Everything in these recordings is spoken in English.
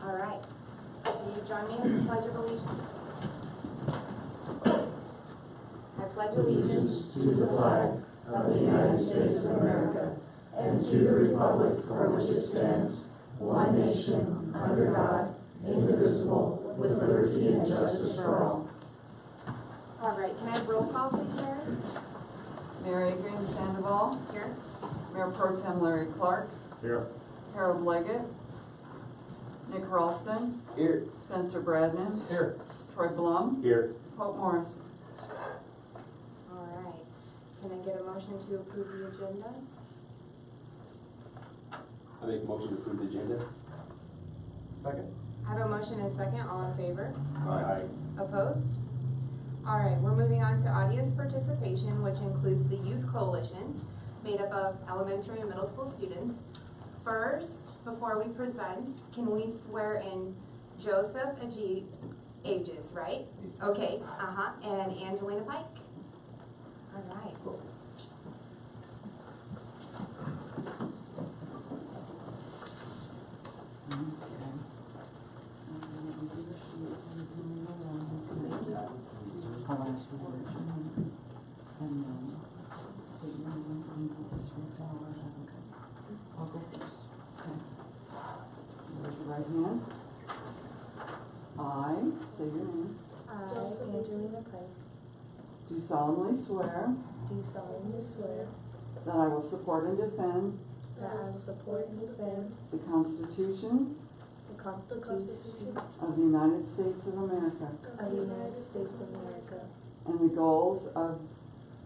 All right. Will you join me in the Pledge of Allegiance? I pledge allegiance To the flag of the United States of America and to the republic for which it stands, one nation, under God, indivisible, with liberty and justice for all. All right. Can I have roll call, please, Mary? Mary Green Sandoval. Here. Mayor Pro Tem Larry Clark. Here. Harold Leggett. Nick Ralston. Here. Spencer Bradnan. Here. Troy Blum. Here. Pope Morris. All right. Can I get a motion to approve the agenda? I make a motion to approve the agenda. Second. I have a motion and a second. All in favor? Aye. Opposed? All right, we're moving on to audience participation, which includes the Youth Coalition, made up of elementary and middle school students. First, before we present, can we swear in Joseph Ages, right? Okay, and Angelina Pike. All right. Raise your right hand. I, say your name, Angelina Pike, do solemnly swear do solemnly swear that I will support and defend that I will support and defend the Constitution the Constitution of the United States of America of the United States of America and the goals of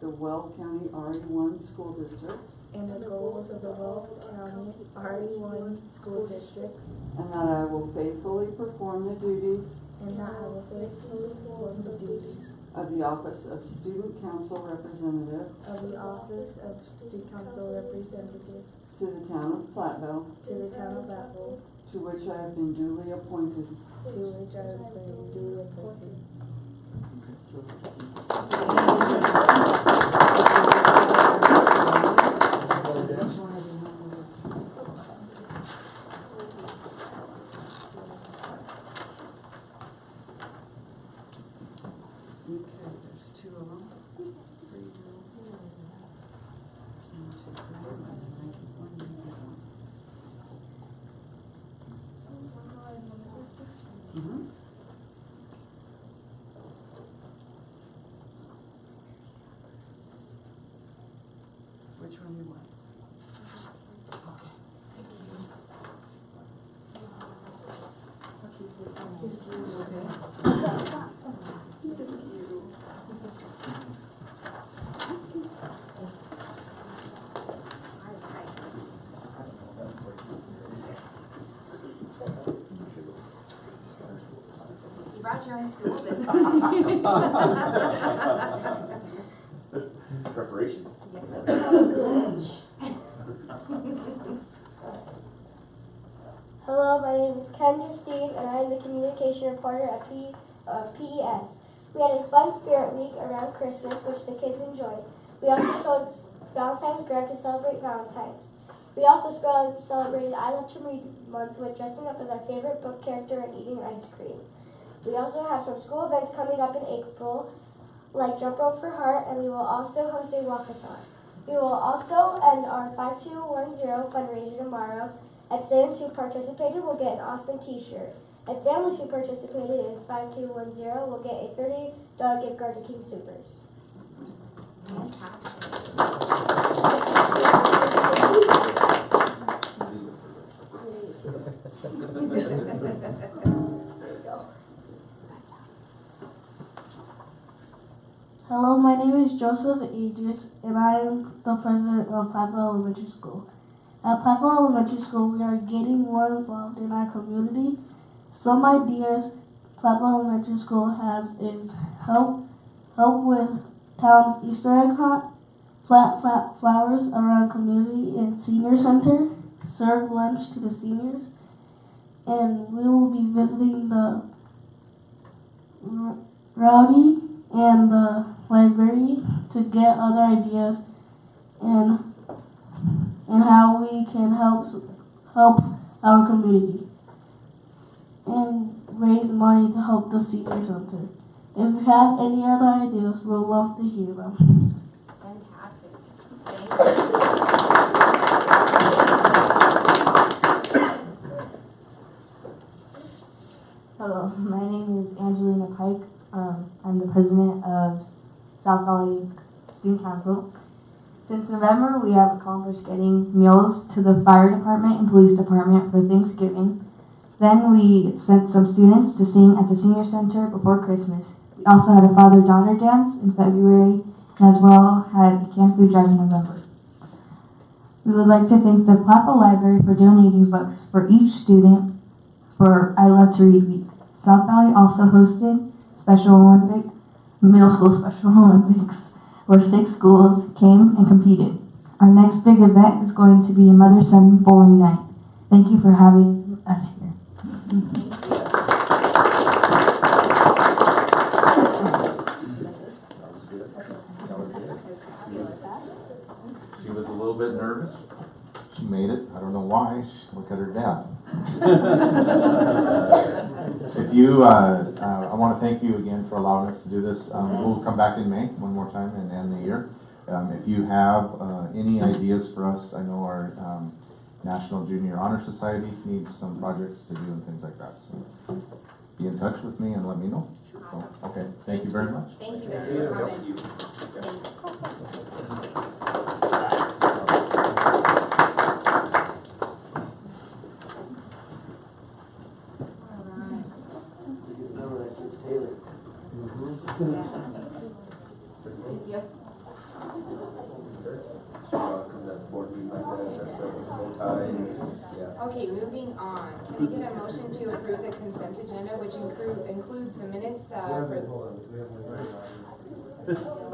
the Weld County RE1 School District, and the goals of the Weld County RE1 School District, and that I will faithfully perform the duties and that I will faithfully perform the duties of the office of Student Council Representative of the office of Student Council Representative to the Town of Platteville, to the Town of Platteville, to which I have been duly appointed. to which I have been duly appointed. Okay, there's two of them. Which one you want? You brought your own stool this time. Preparation. Hello, my name is Kendra Steve, and I am the communication reporter at PES. We had a fun spirit week around Christmas, which the kids enjoyed. We also sold Valentine's Grant to celebrate Valentine's. We also celebrated I Love to Read Month with dressing up as our favorite book character and eating ice cream. We also have some school events coming up in April, like Jump Rope for Heart, and we will also host a walkathon. We will also end our 5210 fundraiser tomorrow, and students who participated will get an awesome t-shirt. And families who participated in 5210 will get a $30 gift card to King Soopers. Hello, my name is Joseph Aegis, and I am the president of Platteville Elementary School. At Platteville Elementary School, we are getting more involved in our community. Some ideas Platteville Elementary School has is help with town's Easter egg hunt, plant flowers around community and senior center, serve lunch to the seniors, and we will be visiting the Rowdy and the library to get other ideas and how we can help our community. and raise money to help the senior center. If you have any other ideas, we'd love to hear them. Fantastic. Thank Hello, my name is Angelina Pike. I'm the president of South Valley Student Council. Since November, we have accomplished getting meals to the fire department and police department for Thanksgiving. Then we sent some students to sing at the senior center before Christmas. We also had a father-daughter dance in February, and as well had a canned food drive in November. We would like to thank the Platteville Library for donating books for each student for I Love to Read Week. South Valley also hosted middle school Special Olympics, where 6 schools came and competed. Our next big event is going to be a mother-son bowling night. Thank you for having us here. She was a little bit nervous. She made it. I don't know why. Look at her dad. If you, I want to thank you again for allowing us to do this. We'll come back in May one more time and end the year. If you have any ideas for us, I know our National Junior Honor Society needs some projects to do and things like that. So be in touch with me and let me know. So, okay, thank you very much. you guys for coming. Okay, moving on. Can we get a motion to approve the consent agenda, which includes the minutes for...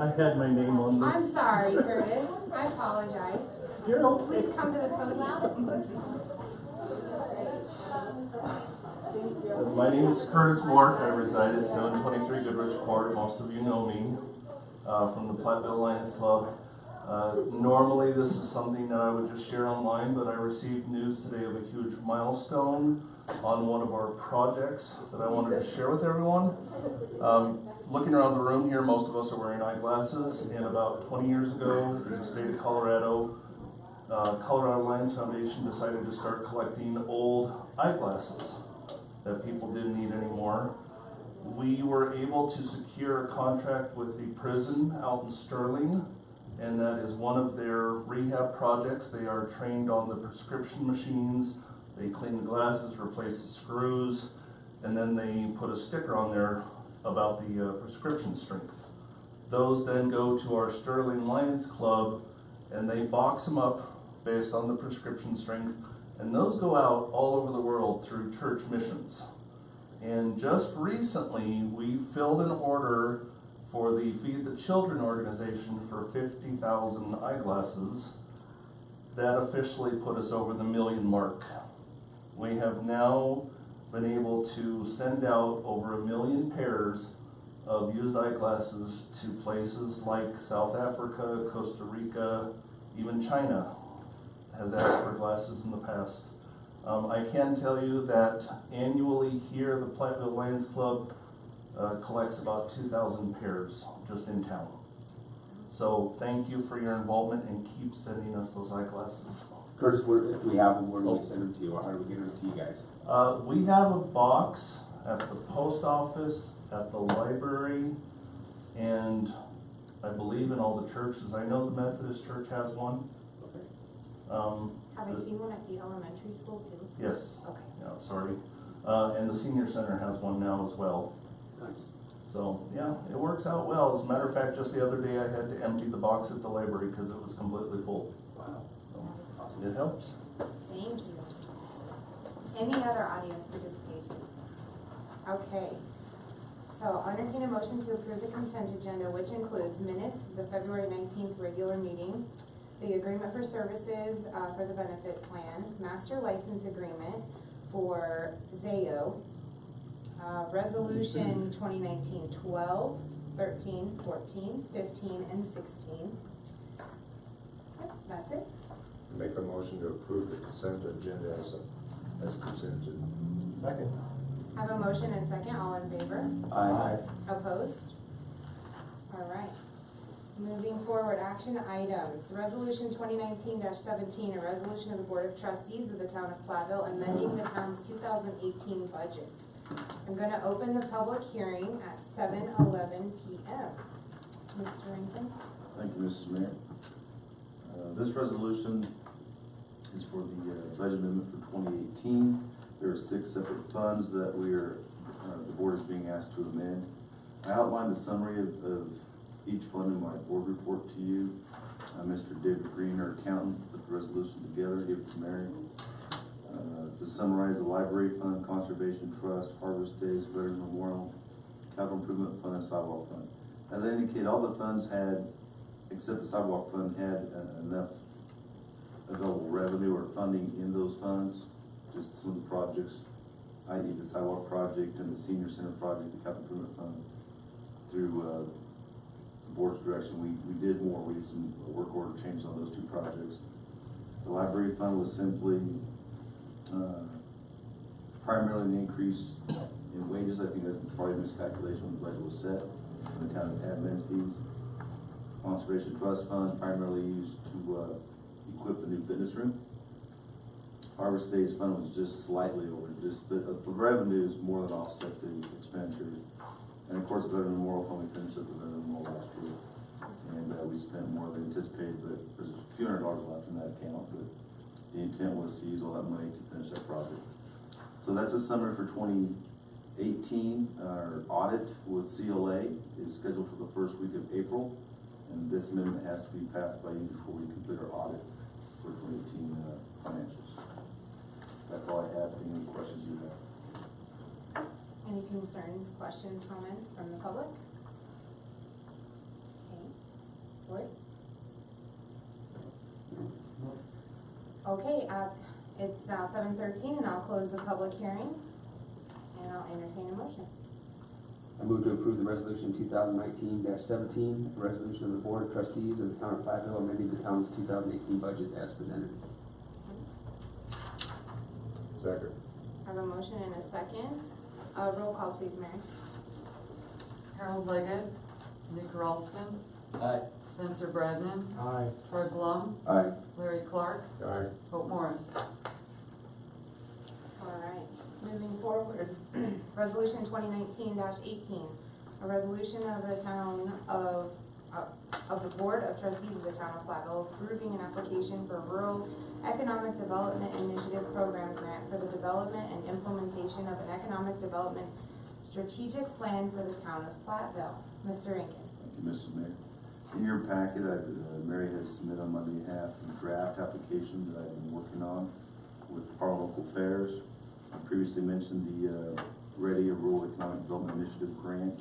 I had my name on this. I'm sorry, Curtis. I apologize. You're okay. Please come to the podium. My name is Curtis Ward. I reside at 723 Goodrich Court. Most of you know me from the Platteville Lions Club. Normally this is something that I would just share online, but I received news today of a huge milestone on one of our projects that I wanted to share with everyone. Looking around the room here, most of us are wearing eyeglasses, and about 20 years ago in the state of Colorado, Colorado Lions Foundation decided to start collecting old eyeglasses that people didn't need anymore. We were able to secure a contract with the prison out in Sterling, and that is one of their rehab projects. They are trained on the prescription machines. They clean the glasses, replace the screws, and then they put a sticker on there about the prescription strength. Those then go to our Sterling Lions Club, and they box them up based on the prescription strength, and those go out all over the world through church missions. And just recently, we filled an order for the Feed the Children organization for 50,000 eyeglasses. That officially put us over the 1 million mark. We have now been able to send out over 1 million pairs of used eyeglasses to places like South Africa, Costa Rica, even China has asked for glasses in the past. I can tell you that annually here, the Platteville Lions Club collects about 2,000 pairs just in town. So thank you for your involvement and keep sending us those eyeglasses. Curtis, if we have them, where do we send them to you, or how do we get them to you guys? We have a box at the post office, at the library, and I believe in all the churches. I know the Methodist Church has one. Okay. Have I seen one at the elementary school too? Yes. Okay. Yeah, sorry. And the senior center has one now as well. Nice. So, yeah, it works out well. As a matter of fact, just the other day I had to empty the box at the library because it was completely full. Wow. So, it helps. Thank you. Any other audience participation? Okay. So I'll entertain a motion to approve the consent agenda, which includes minutes for the February 19th regular meeting, the agreement for services for the benefit plan, master license agreement for ZAO, resolution 2019-12, 13, 14, 15, and 16. Yep, that's it. Make a motion to approve the consent agenda as presented. Second. Have a motion and a second, all in favor? Aye. Opposed? All right. Moving forward, action items. Resolution 2019-17, a resolution of the Board of Trustees of the Town of Platteville amending the town's 2018 budget. I'm going to open the public hearing at 7:11 p.m. Mr. Rankin? Thank you, Mrs. Mayor. This resolution is for the budget amendment for 2018. There are 6 separate funds that the board is being asked to amend. I outlined the summary of each fund in my board report to you. Mr. David Green, our accountant, put the resolution together, gave it to Mary. To summarize, the Library Fund, Conservation Trust, Harvest Daze, Veterans Memorial, Capital Improvement Fund, and Sidewalk Fund. As I indicated, all the funds had, except the Sidewalk Fund, had enough available revenue or funding in those funds. Just some of the projects, i.e. the Sidewalk Project and the Senior Center Project, the Capital Improvement Fund, through the board's direction, we did more. We did some work order changes on those 2 projects. The Library Fund was simply primarily an increase in wages. I think that's probably a miscalculation when the budget was set. The town admin fees. Conservation Trust Fund primarily used to equip the new fitness room. Harvest Daze Fund was just slightly over. Just the revenues more than offset the expenditures. And of course, the Veteran Memorial Fund, we finished up the Veteran Memorial last year, and we spent more than anticipated. But there's a few $100 left in that account. But the intent was to use all that money to finish that project. So that's a summary for 2018. Our audit with CLA is scheduled for the first week of April, and this amendment has to be passed by you before we complete our audit for 2018 financials. That's all I have. Any questions you have? Any concerns, questions, comments from the public? Okay. Board? Okay, it's now 7:13 and I'll close the public hearing and I'll entertain a motion. I move to approve the resolution 2019-17, a resolution of the Board of Trustees of the Town of Platteville amending the town's 2018 budget as presented. Second. I have a motion and a second. Roll call, please, Mary. Harold Leggett, Nick Ralston, Aye. Spencer Bradnan, Aye. Troy Blum, Aye. Larry Clark, Aye. Hope Morris. All right, moving forward. Resolution 2019-18, a resolution of the town of the Board of Trustees of the Town of Platteville approving an application for Rural Economic Development Initiative Program Grant for the development and implementation of an economic development strategic plan for the Town of Platteville. Mr. Rankin. Thank you, Mrs. Mayor. In your packet, Mary has submitted on my behalf a draft application that I've been working on with Department of Local Affairs. I previously mentioned the Ready a Rural Economic Development Initiative grant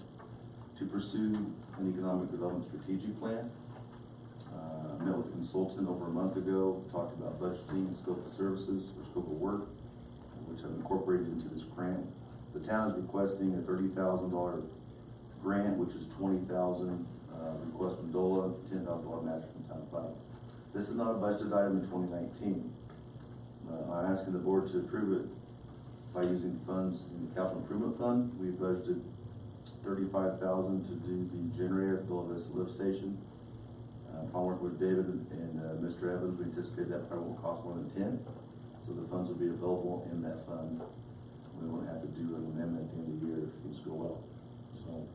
to pursue an economic development strategic plan. I met with a consultant over a month ago, talked about budgeting, scope of services, or scope of work, which I've incorporated into this grant. The town is requesting a $30,000 grant, which is $20,000 request from DOLA, $10,000 match from Town of Platteville. This is not a budget item in 2019. I'm asking the board to approve it by using funds in the Capital Improvement Fund. We budgeted $35,000 to do the generator at the Villa Vista lift station. Upon working with David and Mr. Evans, we anticipate that probably won't cost more than 10. So the funds will be available in that fund. We won't have to do an amendment at the end of the year if things go well. So,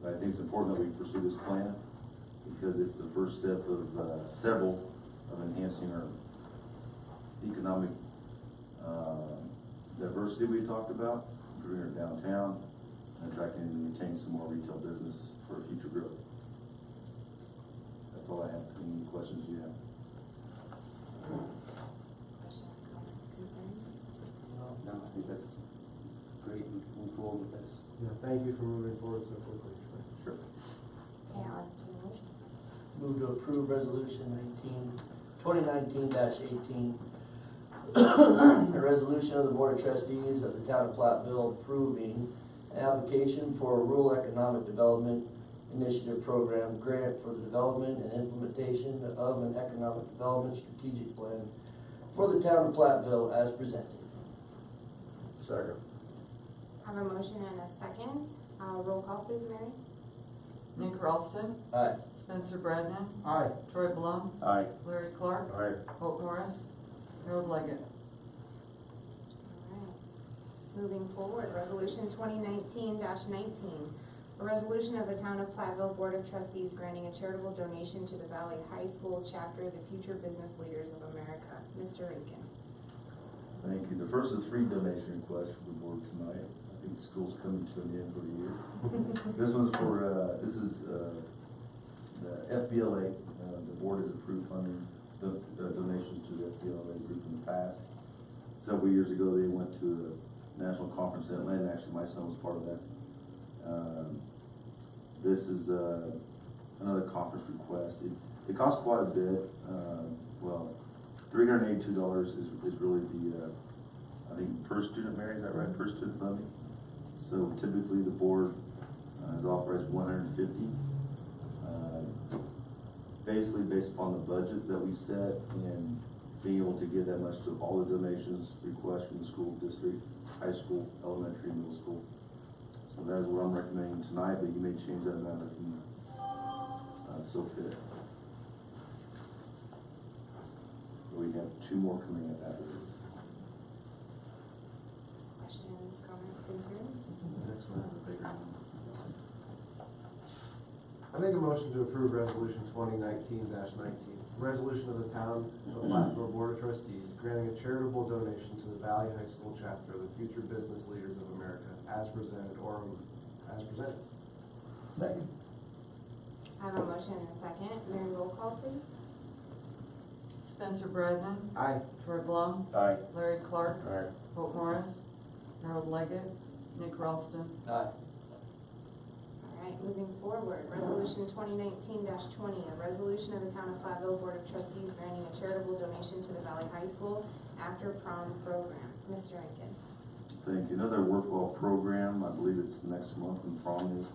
but I think it's important that we pursue this plan because it's the first step of several of enhancing our economic diversity we talked about, improving our downtown, and attracting and maintaining some more retail business for future growth. That's all I have. Any questions you have? Questions, comments, concerns? No, I think that's great. We can move forward with this. Yeah, thank you for moving forward so quickly. Sure. Okay, I'll entertain a motion. Move to approve resolution 2019-18. A resolution of the Board of Trustees of the Town of Platteville approving an application for a Rural Economic Development Initiative Program grant for the development and implementation of an economic development strategic plan for the Town of Platteville as presented. Second. I have a motion and a second. Roll call please, Mary. Nick Ralston. Aye. Spencer Bradnan. Aye. Troy Blum. Aye. Larry Clark. Aye. Hope Morris. Harold Leggett. Alright. Moving forward, resolution 2019-19. A resolution of the Town of Platteville Board of Trustees granting a charitable donation to the Valley High School chapter of the Future Business Leaders of America. Mr. Rankin. Thank you. The first of 3 donation requests for the board tonight. I think school's coming to an end for the year. This one's for, the FBLA. The board has approved funding the donations to the FBLA group in the past. Several years ago, they went to a national conference in Atlanta. Actually, my son was part of that. This is another conference request. It costs quite a bit. Well, $382 is really the, I think, per student, Mary, is that right? Per student funding. So typically the board has authorized $150. Basically based upon the budget that we set and being able to give that much to all the donations requests from the school district, high school, elementary, middle school. So that is what I'm recommending tonight, but you may change that amount if you so fit. We have 2 more coming up after this. Questions, comments, concerns? Next one has a bigger one. I make a motion to approve resolution 2019-19. Resolution of the Town of Platteville Board of Trustees granting a charitable donation to the Valley High School chapter of the Future Business Leaders of America as presented or as presented. Second. I have a motion and a second. Mary, roll call please. Spencer Bradnan. Aye. Troy Blum. Aye. Larry Clark. Aye. Hope Morris. Harold Leggett. Nick Ralston. Aye. Alright, moving forward, resolution 2019-20, a resolution of the Town of Platteville Board of Trustees granting a charitable donation to the Valley High School after prom program. Mr. Rankin. Thank you. Another worthwhile program. I believe it's next month when prom is.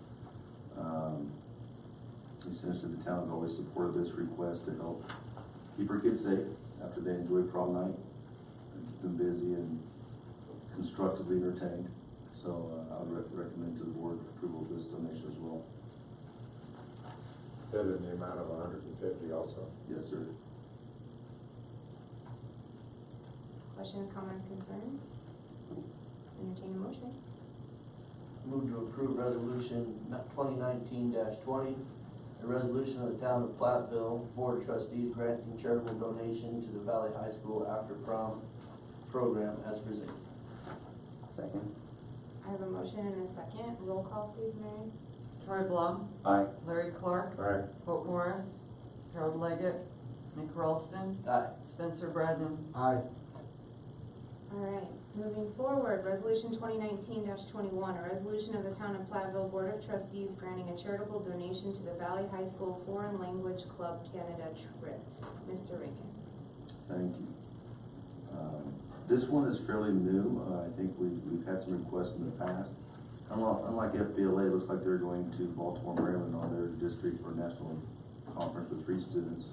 Essentially, the town has always supported this request to help keep our kids safe after they enjoy prom night, and keep them busy and constructively entertained. So I would recommend to the board approval of this donation as well. That in the amount of 150 also. Yes, sir. Questions, comments, concerns? Entertain a motion. Move to approve resolution 2019-20, a resolution of the Town of Platteville Board of Trustees granting charitable donation to the Valley High School after prom program as presented. Second. I have a motion and a second. Roll call please, Mary. Troy Blum. Aye. Larry Clark. Aye. Hope Morris. Harold Leggett. Nick Ralston. Aye. Spencer Bradnan. Aye. Alright, moving forward, resolution 2019-21, a resolution of the Town of Platteville Board of Trustees granting a charitable donation to the Valley High School Foreign Language Club Canada trip. Mr. Rankin. Thank you. This one is fairly new. I think we've had some requests in the past. Unlike FBLA, it looks like they're going to Baltimore, Maryland on their district for a national conference with 3 students.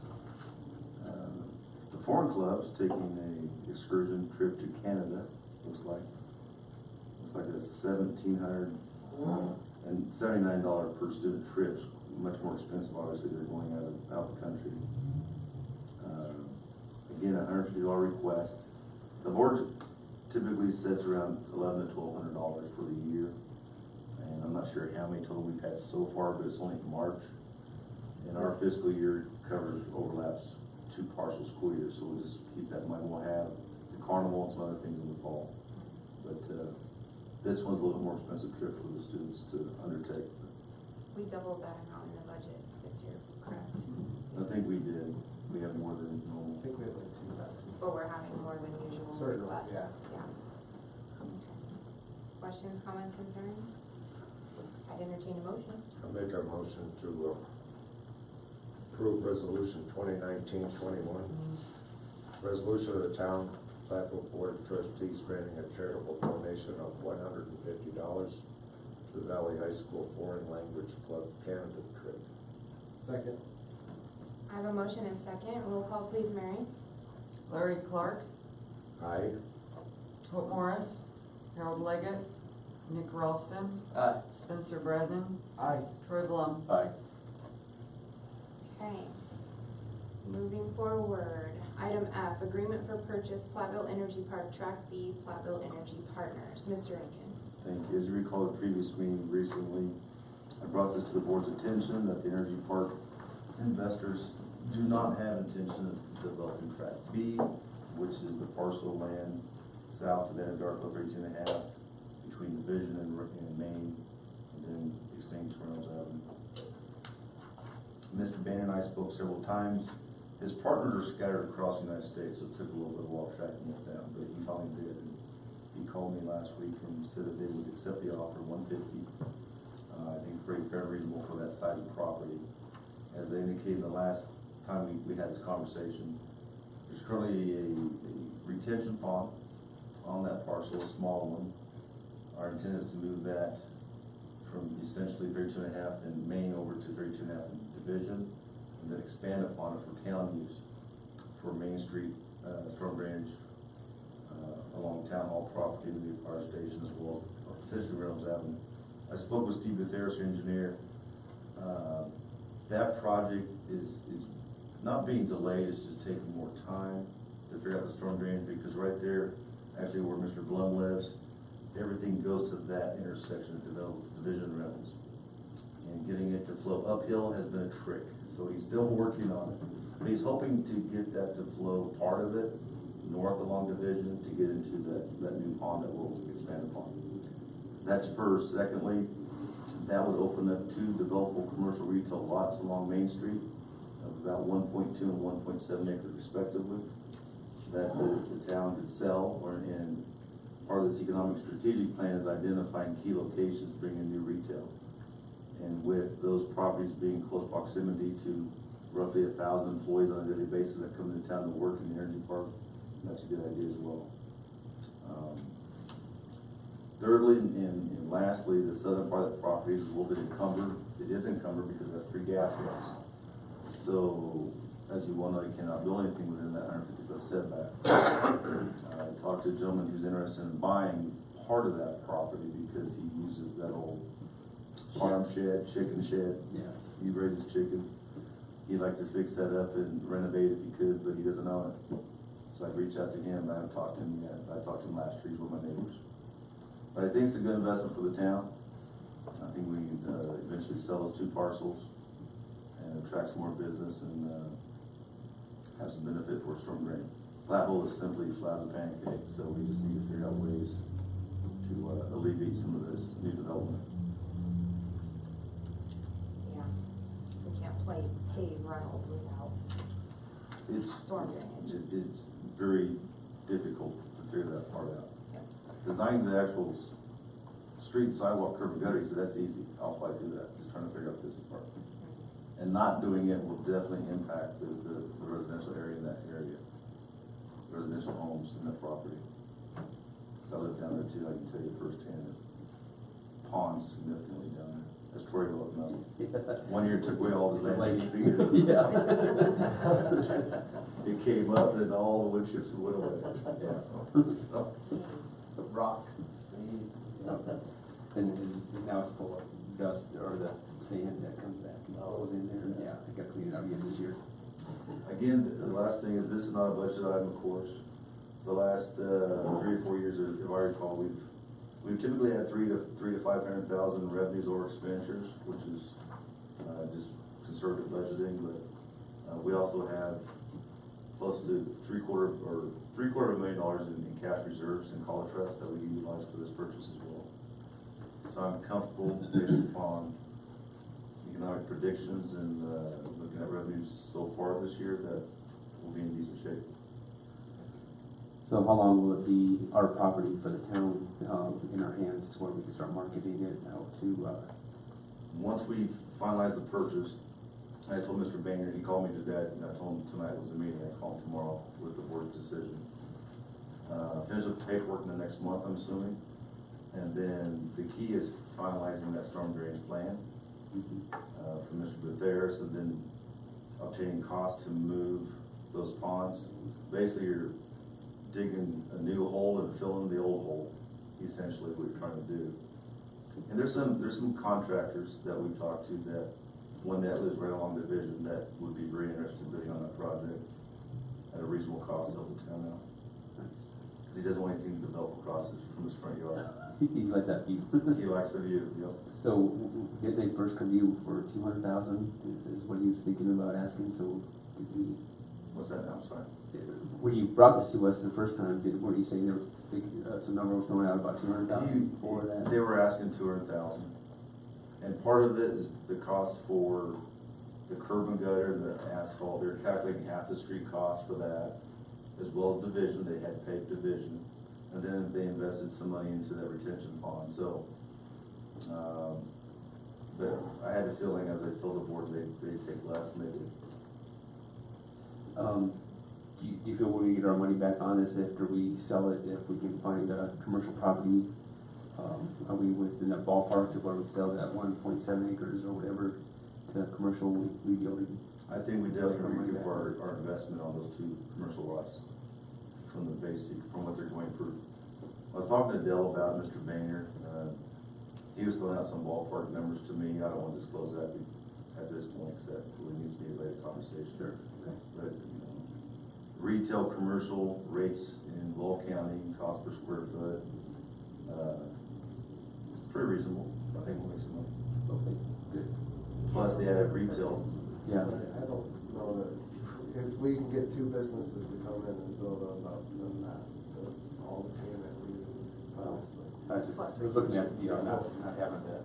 The foreign club's taking a excursion trip to Canada. Looks like a $1,779 per student trip. Much more expensive, obviously. They're going out the country. Again, a $150 request. The board typically sets around $1,100 to $1,200 for the year, and I'm not sure how many total we've had so far, but it's only March, and our fiscal year overlaps 2 partial school years, so we'll just keep that in mind. We'll have the carnival and some other things in the fall, but this one's a little more expensive trip for the students to undertake. We doubled that amount in the budget this year, correct? I think we did. We have more than normal. I think we have like 2,000. But we're having more than usual Certainly, requests. yeah. Questions, comments, concerns? I'd entertain a motion. I'll make a motion to approve resolution 2019-21. Resolution of the Town of Platteville Board of Trustees granting a charitable donation of $150 to the Valley High School Foreign Language Club Canada trip. Second. I have a motion and a second. Roll call please, Mary. Larry Clark. Aye. Hope Morris. Harold Leggett. Nick Ralston. Aye. Spencer Bradnan. Aye. Troy Blum. Aye. Okay. Moving forward, item F, agreement for purchase Platteville Energy Park Track B, Platteville Energy Partners. Mr. Rankin. Thank you. As you recall, the previous meeting recently, I brought this to the board's attention that the Energy Park investors do not have intention of developing Track B, which is the parcel of land south of Anadarko, 13.5, between Division and Maine, and then extending to Reynolds Avenue. Mr. Bannon and I spoke several times. His partners are scattered across the United States, so it took a little bit of walk tracking with them, but he finally did. And he called me last week and said that they would accept the offer, $150. I think very fair and reasonable for that side of the property. As I indicated the last time we had this conversation, there's currently a retention pond on that parcel, a small one. Our intent is to move that from essentially 32.5 in Maine over to 32.5 in Division, and then expand upon it for town use, for Main Street, storm drainage, along Town Hall property, the new fire station, as well as potentially Reynolds Avenue. I spoke with Steve Bethers, your engineer. That project is not being delayed, it's just taking more time to figure out the storm drainage, because right there, actually where Mr. Blum lives, everything goes to that intersection of Division Reynolds. And getting it to flow uphill has been a trick, so he's still working on it. But he's hoping to get that to flow part of it north along Division to get into that new pond that we'll expand upon. That's first. Secondly, that would open up 2 developable commercial retail lots along Main Street of about 1.2 and 1.7 acres respectively, that the town could sell, and part of this economic strategic plan is identifying key locations, bringing new retail. And with those properties being close proximity to roughly 1,000 employees on a daily basis that come into town to work in the energy park, that's a good idea as well. Thirdly, and lastly, the southern part of the property is a little bit encumbered. It is encumbered because that's 3 gas wells. So, as you well know, you cannot build anything within that 150-foot setback. I talked to a gentleman who's interested in buying part of that property because he uses that old farm shed, chicken shed. Yeah. He raises chickens. He'd like to fix that up and renovate if he could, but he doesn't own it. So I reached out to him. I haven't talked to him yet. I talked to him last week with my neighbors. But I think it's a good investment for the town. I think we can eventually sell those 2 parcels and attract some more business and have some benefit for storm drain. Platteville is simply flat as a pancake, so we just need to figure out ways to alleviate some of this new development. Yeah. We can't pave Reynolds without storm drainage. It's very difficult to figure that part out. Designing the actual street, sidewalk, curb, and gutter, so that's easy. I'll fly through that. Just trying to figure out this part. And not doing it will definitely impact the residential area in that area. Residential homes in that property. So I live down there too, I can tell you firsthand. It ponds significantly down there. As Troy will know. One year it took away all the landscape. Yeah. It came up and all the wood chips went away. Yeah. So, rock. And now it's full of dust or the sand that comes back and goes in there. Yeah, I got to clean it out again this year. Again, the last thing is, this is not a budget item, of course. The last 3 or 4 years, if I recall, we've typically had 300,000 to 500,000 revenues or expenditures, which is just conservative budgeting. But we also have close to $750,000 in cash reserves and call trust that we utilize for this purchase as well. So I'm comfortable based upon economic predictions and looking at revenues so far this year that we'll be in decent shape. So how long will it be our property for the town in our hands to where we can start marketing it out to? Once we finalize the purchase, I told Mr. Banger, he called me today, and I told him tonight was the meeting. I call him tomorrow with the board's decision. Finish the paperwork in the next month, I'm assuming. And then the key is finalizing that storm drainage plan from Mr. Bethers, and then obtaining costs to move those ponds. Basically, you're digging a new hole and filling the old hole, essentially what you're trying to do. And there's some contractors that we talked to that, one that lives right along the division that would be very interested in bidding on that project at a reasonable cost to help the town out. Because he doesn't want anything to develop across from his front yard. He likes that view. He likes the view, yep. So, did they first come to you for 200,000, is what he was thinking about asking, so did we? What's that now, sorry? When you brought this to us the first time, were you saying there was some number was thrown out about 200,000 for that? They were asking 200,000. And part of it is the cost for the curb and gutter and the asphalt. They're calculating half the street cost for that, as well as division. They had paved division. And then they invested some money into that retention pond. So, but I had a feeling as I told the board they'd take less than they did. Do you feel we get our money back on this after we sell it, if we can find a commercial property? Are we within that ballpark to where we sell that 1.7 acres or whatever to commercial, we'd be able to? I think we definitely recoup our investment on those 2 commercial lots from the basic, from what they're going for. I was talking to Dell about Mr. Boehner. He was throwing out some ballpark numbers to me. I don't want to disclose that at this point because that really needs to be a later conversation. Sure. Okay. But retail commercial rates in Lowell County, cost per square foot, pretty reasonable. I think we'll make some money. Okay, good. Plus they had a retail. Yeah. I don't know that if we can get 2 businesses to come in and build those up, then that all the payment we honestly. I was looking at, not having to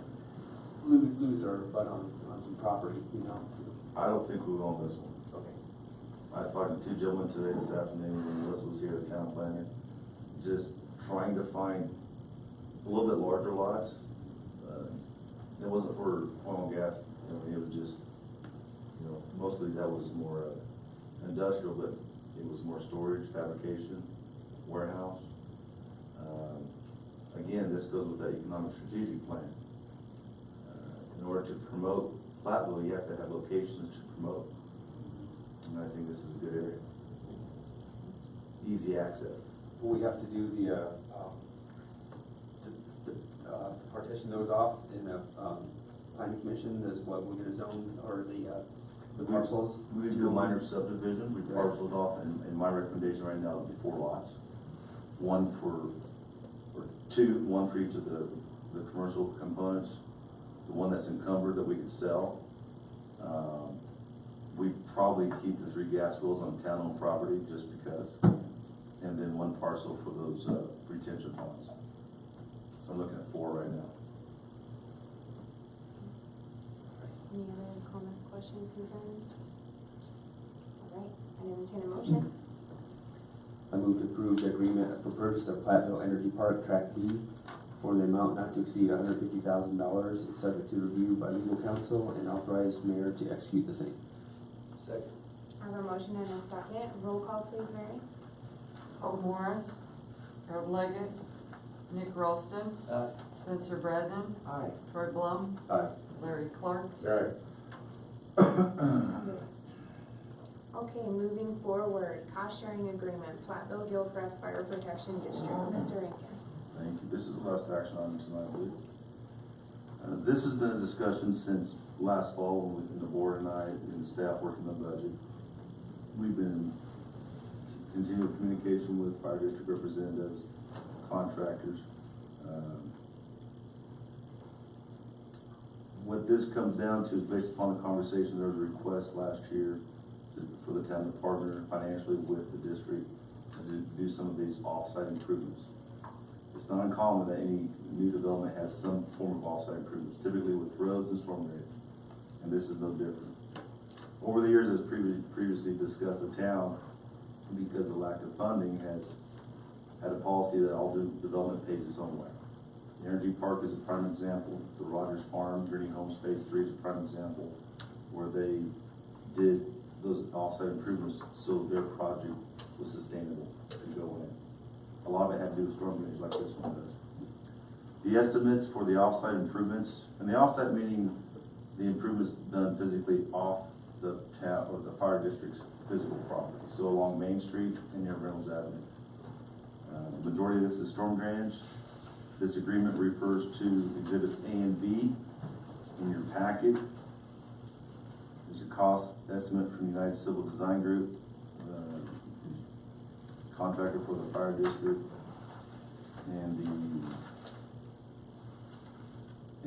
lose our butt on some property, I don't think we will on this one. Okay. I was talking to 2 gentlemen today this afternoon when Melissa was here at Town Planning, just trying to find a little bit larger lots. It wasn't for oil and gas, it was just, mostly that was more industrial, but it was more storage, fabrication, warehouse. Again, this goes with that economic strategic plan. In order to promote Platteville, you have to have locations to promote. And I think this is a good area. Easy access. Will we have to do the, to partition those off in the, planning commission, is what we're gonna zone, or the parcels? We would do a minor subdivision, we parceled off, and my recommendation right now would be 4 lots. One for each of the commercial components, the one that's encumbered that we could sell. We'd probably keep the 3 gas wells on town-owned property just because, and then 1 parcel for those retention ponds. So I'm looking at 4 right now. Any other comments, questions, concerns? All right, I entertain a motion. I move to approve the agreement for purchase of Platteville Energy Park Tract D for the amount not to exceed $150,000, subject to review by legal counsel, and authorize mayor to execute the same. Second. I have a motion and a second. Roll call, please, Mary. Hope Morris, Harold Leggett, Nick Ralston, Aye. Spencer Bradnan, Aye. Troy Blum, Aye. Larry Clark. Aye. Yes. Okay, moving forward, cost sharing agreement, Platteville Gilchrist Fire Protection District. Mr. Rankin. Thank you. This is the last action item tonight, I believe. This has been a discussion since last fall when the board and I and the staff working on the budget. We've been in continual communication with fire district representatives, contractors. What this comes down to is based upon the conversation, there was a request last year for the town to partner financially with the district to do some of these off-site improvements. It's not uncommon that any new development has some form of off-site improvements, typically with roads and storm drainage, and this is no different. Over the years, as previously discussed, the town, because of lack of funding, has had a policy that all development pays its own way. The Energy Park is a prime example. The Rogers Farm, Journey Homes Phase 3 is a prime example, where they did those off-site improvements so their project was sustainable to go in. A lot of it had to do with storm drainage like this one does. The estimates for the off-site improvements, and the off-site meaning the improvements done physically off the town or the fire district's physical property. So along Main Street and near Reynolds Avenue. The majority of this is storm drainage. This agreement refers to Exhibits A and B in your packet. There's a cost estimate from United Civil Design Group, contractor for the fire district, and the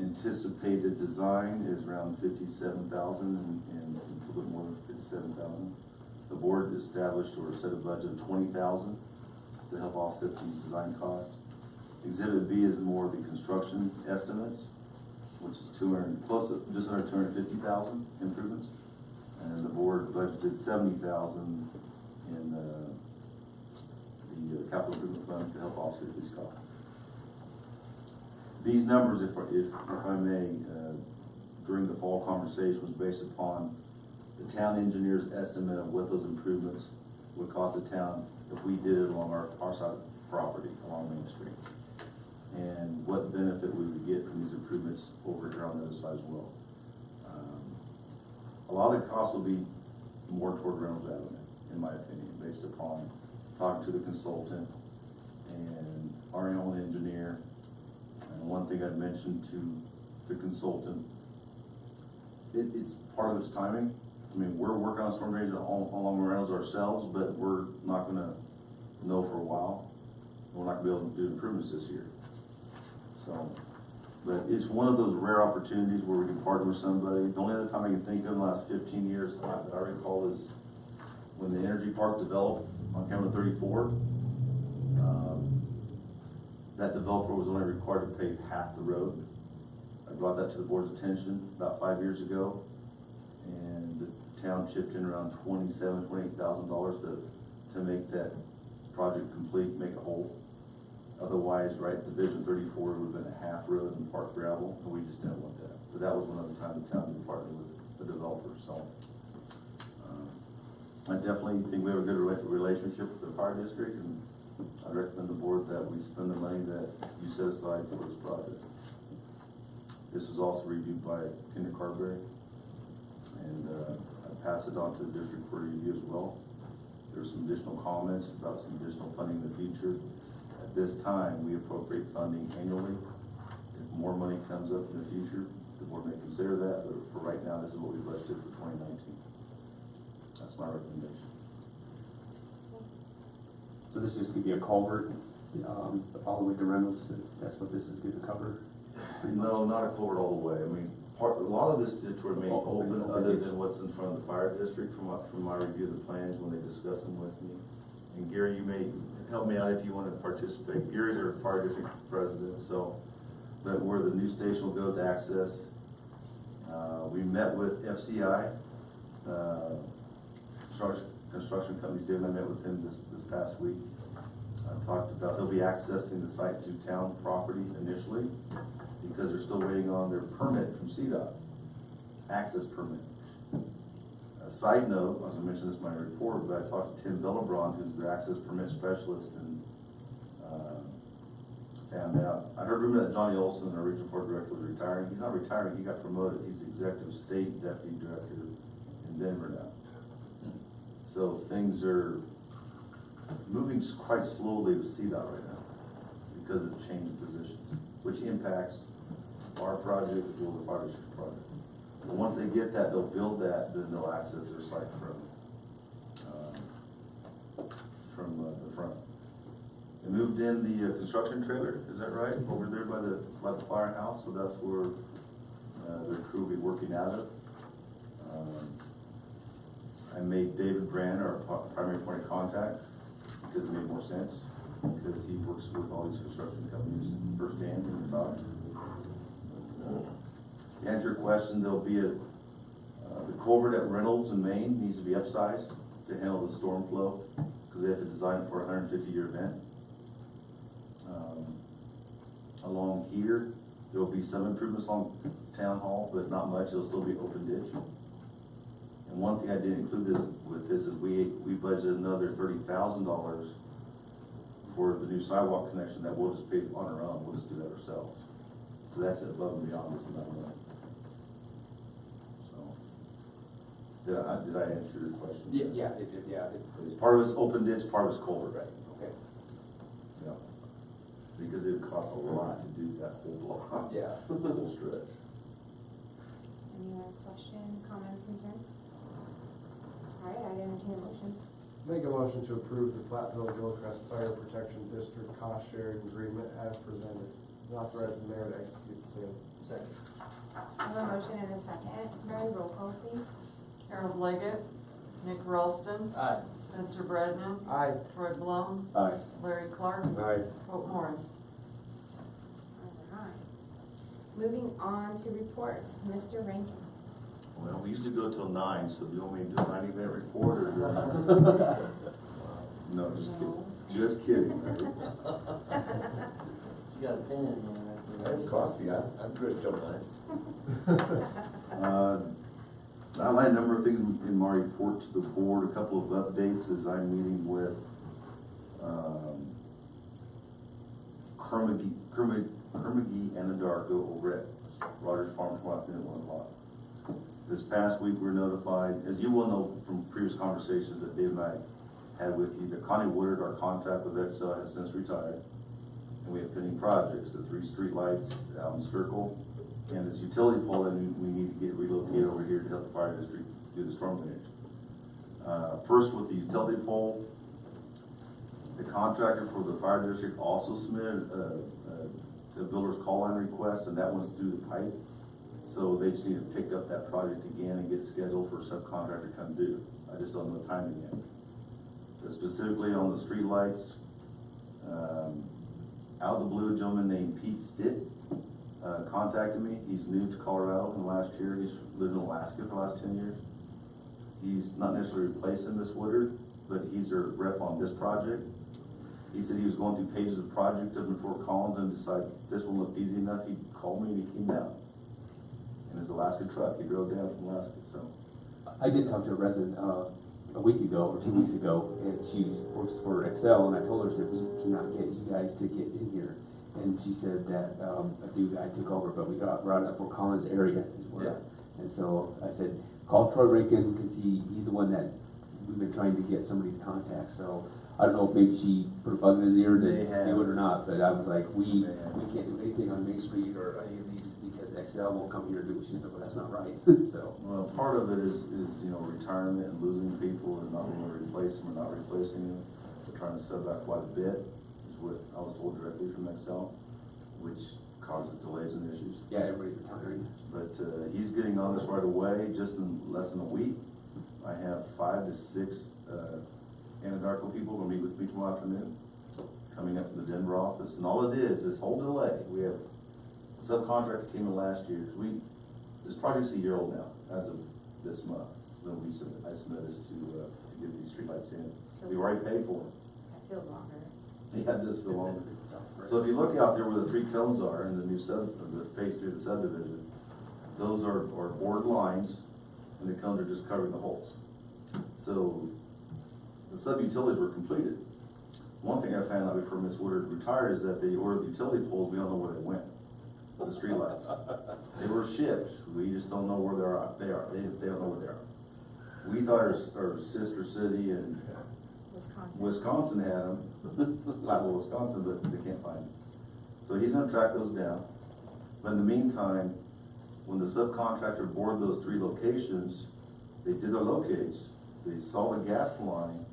anticipated design is around $57,000 and a little bit more than $57,000. The board established or set a budget of $20,000 to help offset these design costs. Exhibit B is more of the construction estimates, which is just under 250,000 improvements, and the board budgeted 70,000 in the capital improvement fund to help offset these costs. These numbers, if I may, during the fall conversation was based upon the town engineer's estimate of what those improvements would cost the town if we did it along our side of the property, along Main Street, and what benefit we would get from these improvements over here on the other side as well. A lot of the costs will be more toward Reynolds Avenue, in my opinion, based upon talking to the consultant and our own engineer. And one thing I'd mentioned to the consultant, it's part of its timing. I mean, we're working on storm drainage along Reynolds ourselves, but we're not going to know for a while. We're not going to be able to do improvements this year. So, but it's one of those rare opportunities where we can partner with somebody. The only other time I can think of in the last 15 years that I recall is when the energy park developed on County 34. That developer was only required to pave half the road. I brought that to the board's attention about 5 years ago, and the town chipped in around $28,000 to make that project complete, make it whole. Otherwise, right, Division 34 would have been a half road and part gravel, and we just didn't want that. But that was one of the times the town did partner with the developer. So I definitely think we have a good relationship with the fire district, and I recommend the board that we spend the money that you set aside for this project. This was also reviewed by Ken Carberry, and I passed it on to the district for review as well. There's some additional comments about some additional funding in the future. At this time, we appropriate funding annually. If more money comes up in the future, the board may consider that, but for right now, this is what we budgeted for 2019. That's my recommendation. So this is going to be a culvert, all the way to Reynolds. That's what this is going to cover. No, not a culvert all the way. I mean, a lot of this ditch remains open, other than what's in front of the fire district from my review of the plans when they discussed them with me. And Gary, you may help me out if you want to participate. Gary's our fire district president, so but where the new station will go to access. We met with FCI, construction companies did, and I met with him this past week. Talked about he'll be accessing the site to town property initially because they're still waiting on their permit from CDOT, access permit. A side note, I was going to mention this in my report, but I talked to Tim Villebron, who's their access permit specialist, and found out. I heard rumor that Johnny Olson, our regional park director, was retiring. He's not retiring, he got promoted. He's executive state deputy director in Denver now. So things are moving quite slowly with CDOT right now because of changing positions, which impacts our project as well as the fire district project. But once they get that, they'll build that, then they'll access their site from the front. They moved in the construction trailer, is that right? Over there by the firehouse, so that's where their crew will be working out of. I made David Brand our primary point of contact because it made more sense, because he works with all these construction companies firsthand when we talk. To answer your question, there'll be the culvert at Reynolds in Maine needs to be upsized to handle the storm flow because they have to design it for a 150-year event. Along here, there will be some improvements on Town Hall, but not much. It'll still be open ditch. And one thing I did include with this is we budgeted another $30,000 for the new sidewalk connection that we'll just pay on our own. We'll just do that ourselves. So that's above and beyond this amount of money. So did I answer your question? Yeah, it did. Yeah, Part of it's open ditch, part of it's culvert. Right. Okay. Yeah. Because because it would cost a lot to do that whole block. Yeah. The whole stretch. Any other questions, comments, concerns? All right, I'd entertain a motion. Make a motion to approve the Platteville Gilchrist Fire Protection District cost sharing agreement as presented. And authorize the mayor to execute the same. Second. I have a motion and a second. Mary, roll call, please. Harold Leggett, Nick Ralston, Aye. Spencer Bradnan, Aye. Troy Blum, Aye. Larry Clark, Aye. Hope Morris. All right. Moving on to reports, Mr. Rankin. Well, we usually go till 9, so do you want me to do a 90-minute report or? No, just kidding. Just kidding, Mary. You got a pen in here. I have coffee, I'm good till 9. I outlined a number of things in my report to the board, a couple of updates as I'm meeting with, Kermagee and Adarko over at Rogers Farm Swap at 1 o'clock. This past week, we were notified, as you will know from previous conversations that Dave and I had with you, that Connie Woodard, our contact with Excel, has since retired. And we have pending projects, the 3 street lights out in Skirkle, and this utility pole that we need to get relocated over here to help the fire district do the storm drainage. First with the utility pole, the contractor for the fire district also submitted a builder's call line request, and that one's through the pipe. So they just need to pick up that project again and get scheduled for a subcontractor to come do. I just don't know the timing yet. Specifically on the street lights, out of the blue, a gentleman named Pete Stitt contacted me. He's new to Colorado in the last year. He's lived in Alaska for the last 10 years. He's not necessarily replacing Miss Woodard, but he's their rep on this project. He said he was going through pages of the project up in Fort Collins and decided this one looked easy enough. He called me and he came down in his Alaska truck. He drove down from Alaska. So I did talk to a resident a week ago or 2 weeks ago, and she works for Excel, and I told her, I said, we cannot get you guys to get in here. And she said that a new guy took over, but we got brought up for Collins area as well. Yeah. And so I said, call Troy Rankin, because he's the one that we've been trying to get somebody to contact. So I don't know if maybe she put a bug in his ear to do it or not, but I was like, we can't do anything on Main Street or any of these because Excel won't come here and do what she said, but that's not right. So. Well, part of it is retirement and losing people and not being able to replace them or not replacing them. We're trying to sub that quite a bit, is what I was told directly from Excel, which causes delays and issues. Yeah, everybody's retiring. But he's getting on this right away, just in less than a week. I have 5 to 6 Anadarko people will meet with me tomorrow afternoon, coming up from the Denver office. And all it is, this whole delay, we have a subcontractor came in last year. This project's a year old now, as of this month. When I submitted this to get these streetlights in. We already paid for them. That feels longer. Yeah, this for longer. So if you look out there where the 3 cones are in the new the phase 3 of the subdivision, those are board lines, and the cones are just covering the holes. So the sub-utilities were completed. One thing I found out before Miss Woodard retired is that they ordered the utility poles, we don't know where they went. The streetlights. They were shipped, we just don't know where they are. They don't know where they are. We thought our sister city in Wisconsin had them, Platteville, Wisconsin, but they can't find them. So he's gonna track those down. But in the meantime, when the subcontractor boarded those 3 locations, they did their locates. They saw the gas line,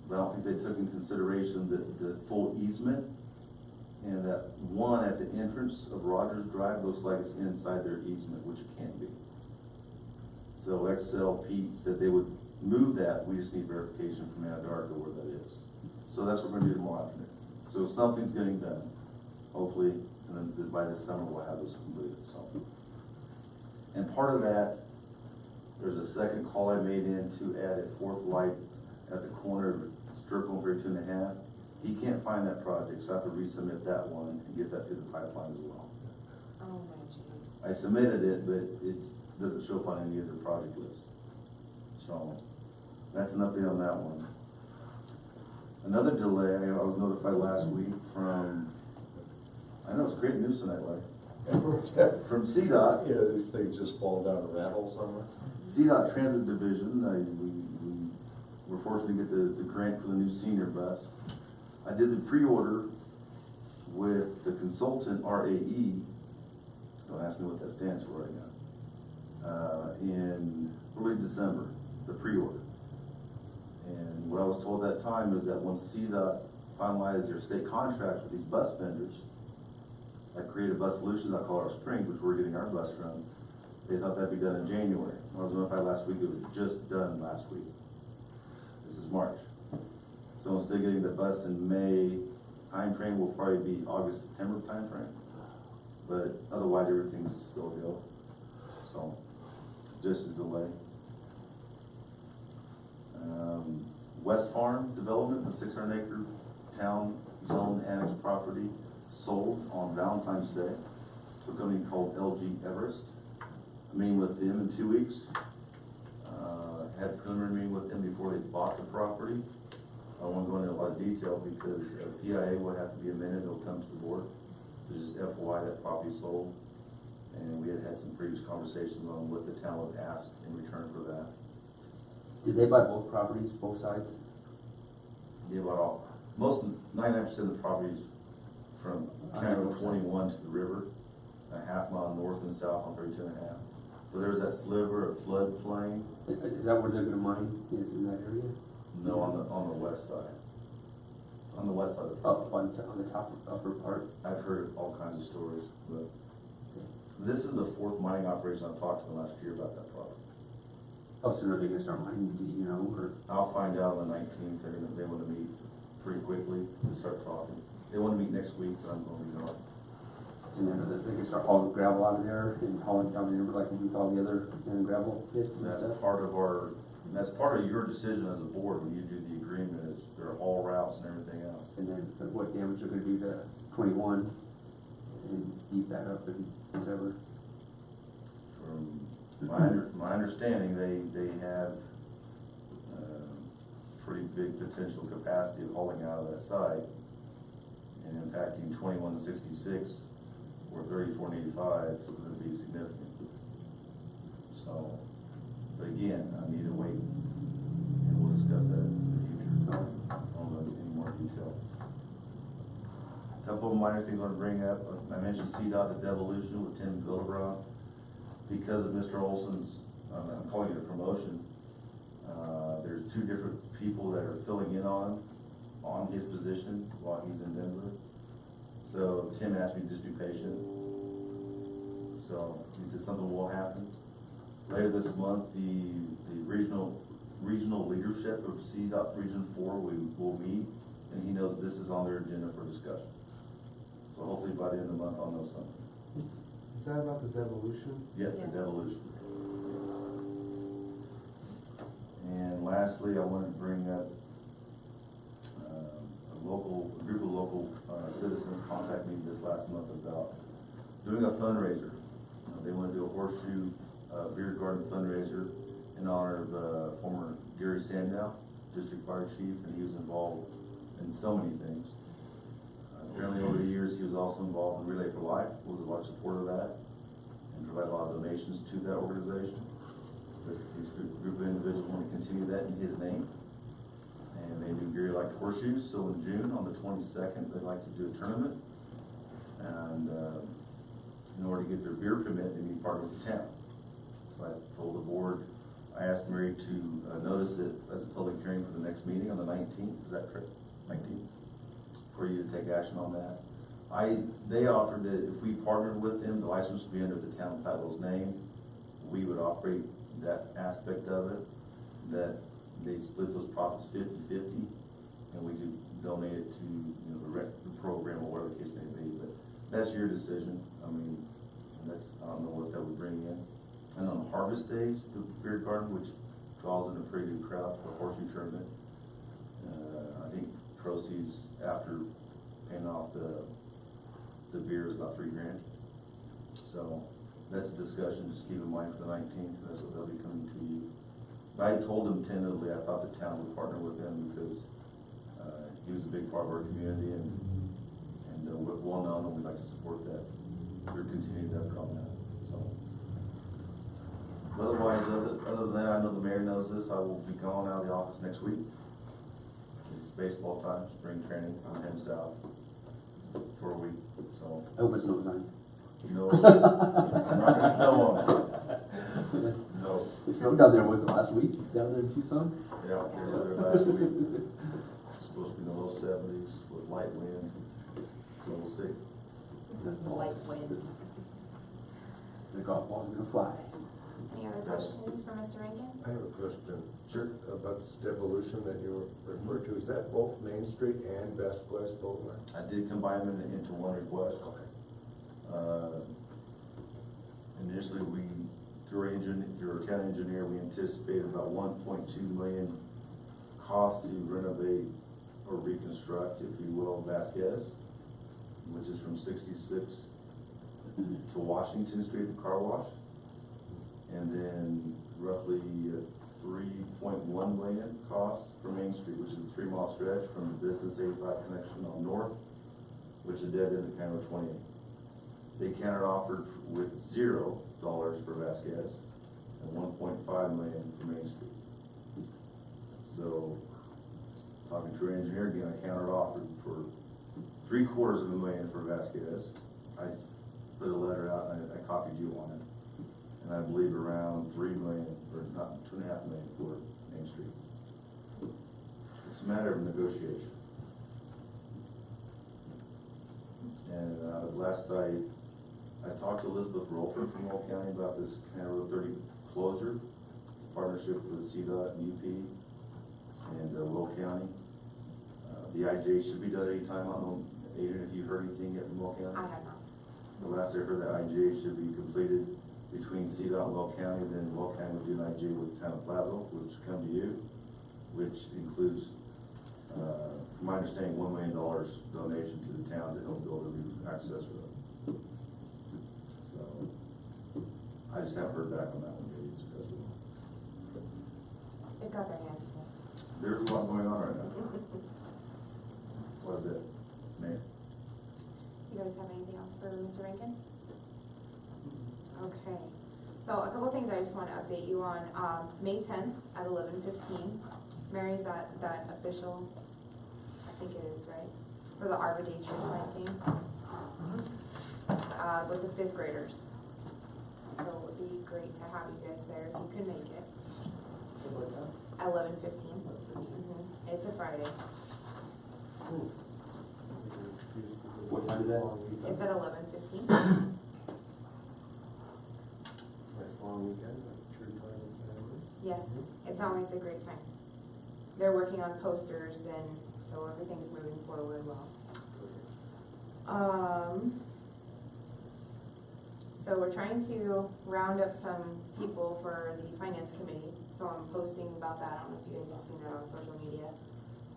but I don't think they took in consideration the full easement, and that one at the entrance of Rogers Drive looks like it's inside their easement, which it can't be. So Excel Pete said they would move that. We just need verification from Anadarko where that is. So that's what we're gonna do tomorrow afternoon. So something's getting done, hopefully, and then by this summer we'll have this completed. So, and part of that, there's a second call I made in to add a 4th light at the corner of Strickland for 2.5. He can't find that project, so I have to resubmit that one and get that through the pipeline as well. Oh my geez. I submitted it, but it doesn't show up on any of the project list. So that's an update on that one. Another delay, I was notified last week from, I know it's great news tonight, like, from CDOT. Yeah, these things just fall down a rat hole somewhere. CDOT Transit Division, we were fortunate to get the grant for the new senior bus. I did the pre-order with the consultant RAE, don't ask me what that stands for right now, in early December, the pre-order. And what I was told at that time is that once CDOT finalized their state contracts with these bus vendors, that created Bus Solutions out of Colorado Springs, which we're getting our bus from, they thought that'd be done in January. I was notified last week, it was just done last week. This is March. So instead of getting the bus in May timeframe, will probably be August, September timeframe. But otherwise, everything's still go. So, just a delay. West Farm Development, the 600-acre town zone annex property, sold on Valentine's Day to a company called LG Everest. I'm meeting with them in 2 weeks. Had a preliminary meeting with them before they bought the property. I don't want to go into a lot of detail because PIA will have to be amended. It'll come to the board. It's just FYI that property sold, and we had some previous conversations on what the town would ask in return for that. Did they buy both properties, both sides? Yeah, about all. 99% of the properties from County Road 21 to the river, a half mile north and south on 32.5. So there's that sliver of floodplain. Is that where they're gonna mine, is in that area? No, on the west side. On the west side of the Up property. on the top upper part? I've heard all kinds of stories, but this is the fourth mining operation I've talked to them last year about that property. Oh, so they're gonna start mining, you know, or? I'll find out on the 19th. They want to meet pretty quickly to start talking. They want to meet next week, but I'm going to be gone. And then they can start hauling gravel out of there and hauling down the river like they do all the other gravel pits and That's stuff? that's part of your decision as a board when you do the agreement is their haul routes and everything else. And then what damage they're gonna do to 21 and beat that up and whatever? From my understanding, they have pretty big potential capacity of hauling out of that site and impacting 21 to 66 or 34 and 85 is going to be significant. So, but again, I need to wait and we'll discuss that in the future. I don't know any more detail. A couple of minor things I want to bring up. I mentioned CDOT, the devolution with Tim Gildebrand. Because of Mr. Olson's, I'm calling it a promotion, there's two different people that are filling in on his position while he's in Denver. So Tim asked me to just be patient. So he said something will happen. Later this month, the regional leadership of CDOT Region 4 will meet, and he knows this is on their agenda for discussion. So hopefully by the end of the month I'll know something. Is that about the devolution? Yes, the devolution. And lastly, I wanted to bring up a group of local citizens contacted me this last month about doing a fundraiser. They want to do a horseshoe beer garden fundraiser in honor of former Gary Sandow, district fire chief, and he was involved in so many things. Apparently over the years he was also involved in Relay for Life, was a large supporter of that, and provided a lot of donations to that organization. These group of individuals want to continue that in his name. And they knew Gary liked horseshoes, so in June, on the 22nd, they'd like to do a tournament. And in order to get their beer permit, they need to partner with the town. So I told the board, I asked Mary to notice it as a public hearing for the next meeting on the 19th. Is that correct? 19th? For you to take action on that. They offered that if we partnered with them, the license would be under the town of Platteville's name. We would operate that aspect of it, that they split those profits 50-50, and we could donate it to the rest of the program or whatever the case may be. But that's your decision. I mean, I don't know what that would bring in. And on Harvest Daze, the beer garden, which draws in a pretty good crowd for a horseshoe tournament, I think proceeds after paying off the beer is about $3,000. So that's a discussion. Just keep in mind for the 19th. That's what they'll be coming to you. But I told them tentatively I thought the town would partner with them because he was a big part of our community and we're well known and we'd like to support that. We're continuing that on that. So otherwise, other than that, I know the mayor knows this. I will be gone out of the office next week. It's baseball time, spring training. I'm heading south for for a week, so. I hope it snows on. No, it's not gonna snow on it. No. It snowed down there, was it last week, down there in Tucson? Yeah, they were there last week. It's supposed to be in the low 70s with light wind, so we'll see. Light wind. The golf ball's gonna fly. Any other questions for Mr. Rankin? I have a question. Sure. About this devolution that you referred to, is that both Main Street and Best West Boulevard? I did combine them into one request. Okay. Initially, through our county engineer, we anticipated about 1.2 million cost to renovate or reconstruct, if you will, Vasquez, which is from 66 to Washington Street, the car wash. And then roughly 3.1 million cost for Main Street, which is a 3-mile stretch from the Business 85 connection on north, which is dead end of County Road 28. They counter offered with $0 for Vasquez and 1.5 million for Main Street. So, talking to our engineer again, I countered offered for $750,000 for Vasquez. I put a letter out and I copied you on it. And I believe around 3 million, or not 2.5 million for Main Street. It's a matter of negotiation. And last I talked to Elizabeth Rolfer from Will County about this County Road 30 closure, partnership with CDOT, UP, and Will County. The IJ should be done anytime. I don't know, Adrian, if you heard anything yet from Will County? I have not. The last I heard, the IJ should be completed between CDOT and Will County, then Will County will do an IJ with Town of Platteville, which will come to you, which includes, from my understanding, $1 million donation to the town to help build a new access road. So, I just haven't heard back on that one yet. It got their hands full. There's a lot going on right now. What is it, Mayor? You guys have anything else for Mr. Rankin? Okay. So a couple things I just want to update you on. May 10th at 11:15. Mary's at that official, I think it is, right? For the Arbor Day tree planting. With the 5th graders. So it would be great to have you guys there if you can make it. At 11:15. It's a Friday. What time is that? It's at 11:15. Nice long weekend, tree planting ceremony. Yes, it's always a great time. They're working on posters, and so everything's moving forward well. So we're trying to round up some people for the finance committee. So I'm posting about that. I don't know if you guys have seen it on social media.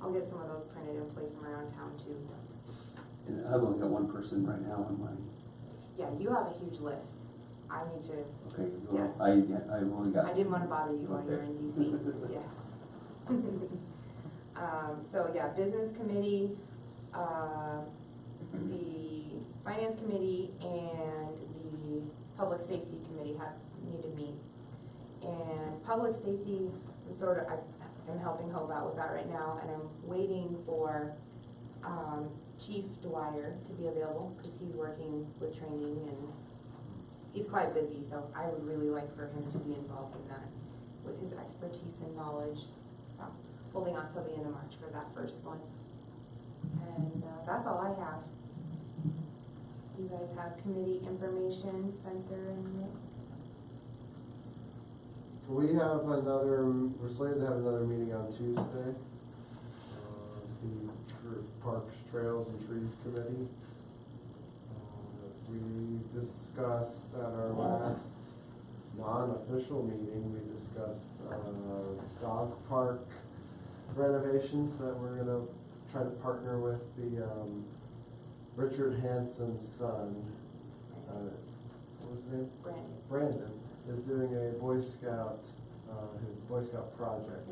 I'll get some of those printed and place them around town too. And I've only got one person right now on mine. Yeah, you have a huge list. I need to. Okay, well, Yes. I've only got. I didn't want to bother you while you're in DC. Yes. So yeah, business committee, the finance committee, and the public safety committee need to meet. And public safety is sort of, I'm helping Hope out with that right now, and I'm waiting for Chief Dwyer to be available because he's working with training and he's quite busy, so I would really like for him to be involved in that with his expertise and knowledge. So, holding on till the end of March for that first one. And that's all I have. You guys have committee information, Spencer and Nick? We have we're slated to have another meeting on Tuesday. The Parks, Trails, and Trees Committee. We discussed at our last non-official meeting, we discussed dog park renovations that we're gonna try to partner with the Richard Hanson's son. What was his name? Brandon is doing a Boy Scout, his Boy Scout project,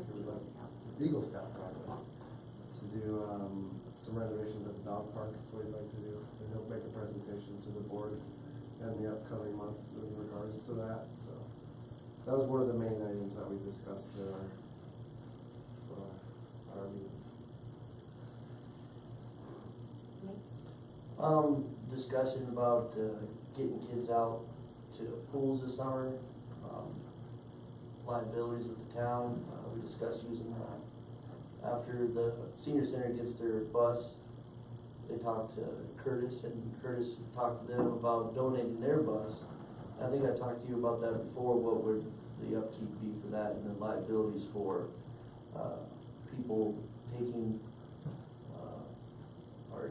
Eagle Scout project, to do some renovations at the dog park. That's what he'd like to do, and he'll make a presentation to the board in the upcoming months in regards to that. So that was one of the main items that we discussed in our meeting. Discussion about getting kids out to pools this summer. Liabilities with the town, we discussed using that. After the senior center gets their bus, they talked to Curtis, and Curtis talked to them about donating their bus. I think I talked to you about that before. What would the upkeep be for that, and then liabilities for people taking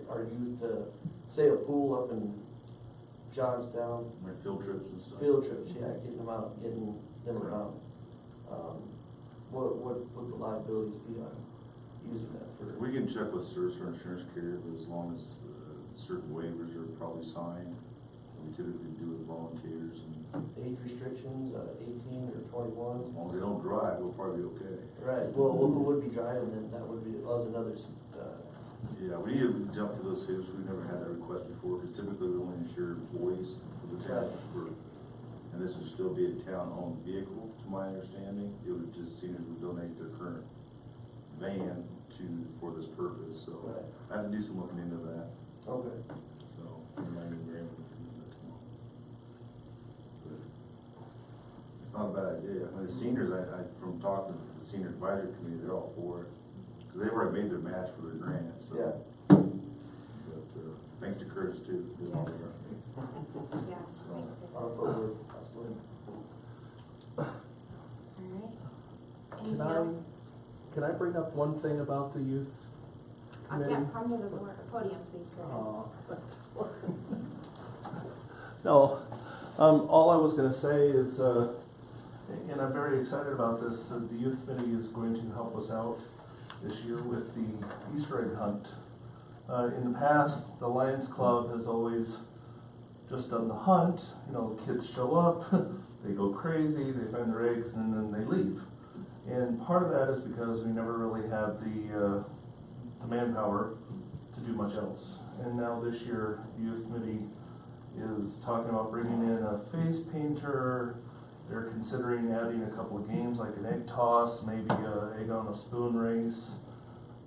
our youth to, say, a pool up in Johnstown. Like field trips and stuff. Field trips, yeah, getting them out, getting them around. What would the liabilities be on using that for? We can check with CERS for insurance carrier, but as long as certain waivers are probably signed, we typically do with volunteers. And age restrictions, 18 or 21? as long as they don't drive, we'll probably be okay. Right, well, who would be driving, then that would be, that was another, Yeah, we need to jump through those hoops. We've never had that request before, because typically we only insure boys for the town. And this would still be a town-owned vehicle, to my understanding. It would just seem to donate their current van for this purpose, so I have to do some looking into that. Okay. So, we might even be able to do that tomorrow. But it's not a bad idea. I mean, the seniors, from talking to the senior advisory committee, they're all for it. Because they've already made their match for their grant, so. Yeah. But, thanks to Curtis too, for doing all the work. Yes, thanks. I'll put word, Jocelyn. Alright. Can I bring up one thing about the youth committee? Yeah, come to the podium, please, Curtis. No, all I was gonna say is, and I'm very excited about this, that the youth committee is going to help us out this year with the Easter egg hunt. In the past, the Lions Club has always just done the hunt. You know, the kids show up, they go crazy, they find their eggs, and then they leave. And part of that is because we never really had the manpower to do much else. And now this year, the youth committee is talking about bringing in a face painter. They're considering adding a couple of games like an egg toss, maybe an egg on a spoon race.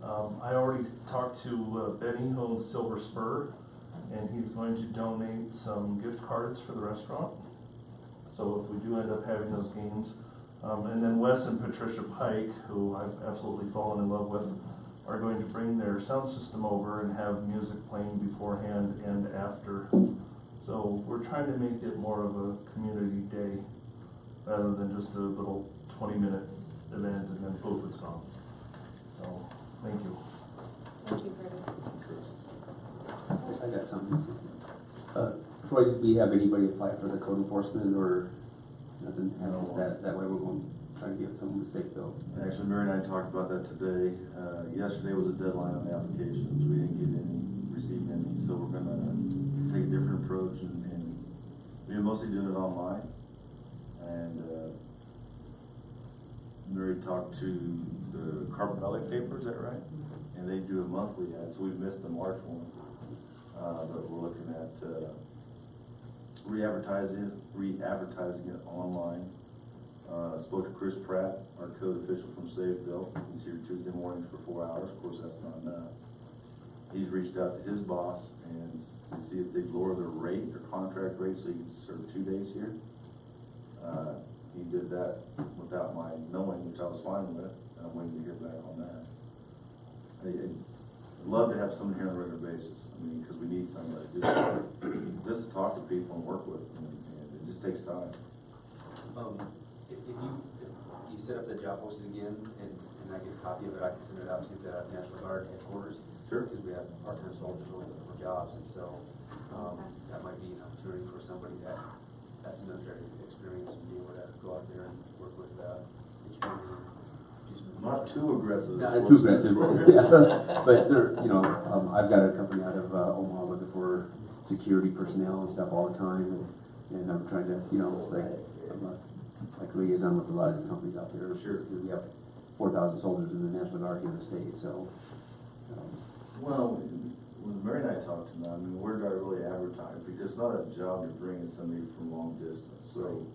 I already talked to Benny, who owns Silver Spur, and he's going to donate some gift cards for the restaurant. So if we do end up having those games, and then Wes and Patricia Pike, who I've absolutely fallen in love with, are going to bring their sound system over and have music playing beforehand and after. So we're trying to make it more of a community day rather than just a little 20-minute event and then poof, it's gone. So, thank you. Thank you, Curtis. I got something. Troy, do we have anybody apply for the code enforcement or nothing? No. That way we're going to try to get some mistake built. Actually, Mary and I talked about that today. Yesterday was a deadline on the applications. We didn't receive any, so we're gonna take a different approach and we're mostly doing it online. And Mary talked to the Carbon Valley paper, is that right? And they do a monthly ad, so we've missed the March one. But we're looking at re-advertising it online. Spoke to Chris Pratt, our code official from Sayeville. He's here Tuesday mornings for 4 hours. Of course, that's not enough. He's reached out to his boss and to see if they'd lower their rate, their contract rate, so he can serve 2 days here. He did that without my knowing, which I was fine with, and I'm waiting to hear back on that. I'd love to have someone here on a regular basis. I mean, because we need somebody just to talk to people and work with them, and it just takes time. If you set up the job posting again, and I get a copy of it, I can send it out to the National Guard headquarters. Sure. Because we have part-time soldiers looking for jobs, and so that might be an opportunity for somebody that has some military experience and be able to go out there and work with the community. Not too aggressive. Not too aggressive, yeah. But there, you know, I've got a company out of Omaha looking for security personnel and stuff all the time, and I'm trying to, you know, I'm like liaison with a lot of these companies out there. Sure. We have 4,000 soldiers in the National Guard here in the state, so. Well, when Mary and I talked to them, I mean, where do I really advertise? Because it's not a job to bring in somebody from long distance. So,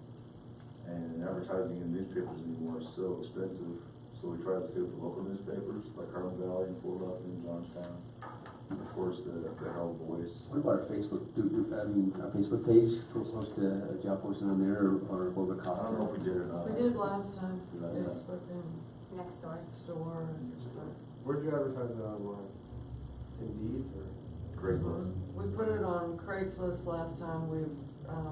and advertising in newspapers anymore is so expensive. So we try to stay with the local newspapers, like Harvest Daze and Philadelphia and Johnstown. of course, the Herald Voice. What about our Facebook, our Facebook page, post a job posting on there, or what would it cost? I don't know if we did or not. We did last time. Last time. Facebook and Next door. store and Where'd you advertise it online? Indeed or? Craigslist. we put it on Craigslist last time. We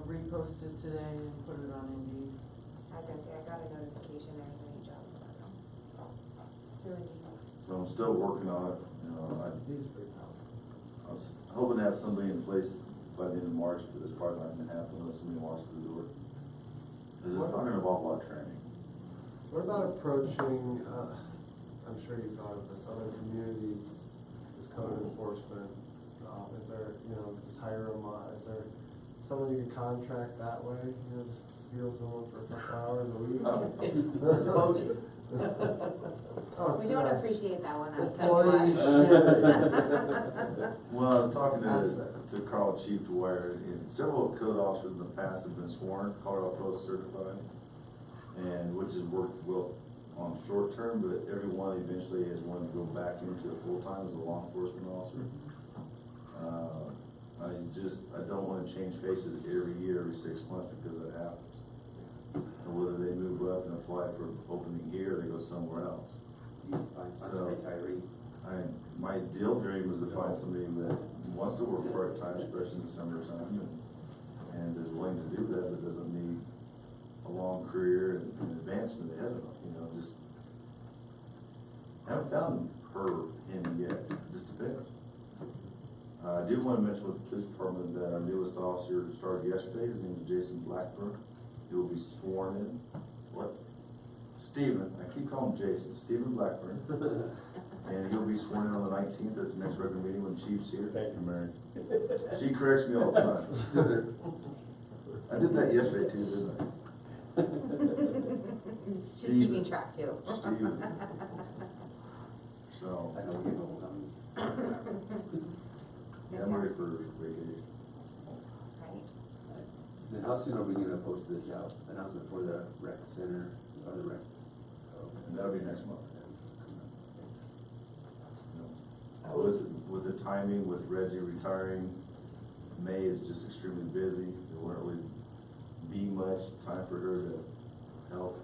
reposted today and put it on Indeed. I was gonna say, I got a notification there was a new job, but I don't know. Through Indeed. So I'm still working on it, you know, I was hoping to have somebody in place by the end of March, but it's probably not gonna happen unless somebody walks through the door. Cause it's not gonna involve a lot of training. What about approaching, I'm sure you thought of this, other communities, as code enforcement? Is there, just hire them, is there someone you could contract that way, just steal someone for a couple hours a week? We don't appreciate that one, that's Employees. Well, I was talking to Carl Chief Dwyer, and several code officers in the past have been sworn, Colorado Post certified, and which has worked well on short term, but every one eventually has wanted to go back into it full time as a law enforcement officer. I don't want to change faces every year, every 6 months, because that happens. And whether they move up and apply for opening here, or they go somewhere else. My ideal dream was to find somebody that wants to work part-time, especially in the summertime, and is willing to do that, but doesn't need a long career and advancement ahead of them, just haven't found him yet, just depends. I do want to mention with the police department that our newest officer started yesterday. His name is Jason Blackburn. He will be sworn in. What? Stephen. I keep calling him Jason. Stephen Blackburn. And he'll be sworn in on the 19th at the next regular meeting when Chief's here. Thank you, Mary. She corrects me all the time. I did that yesterday too, didn't I? She's keeping track too. Stephen. So. I know we get old on. Yeah, I'm ready for vacation. Right. Then how soon are we gonna post this job announcement for the rec center, or the rec? And that'll be next month. With the timing, with Reggie retiring, May is just extremely busy. There won't really be much time for her to help.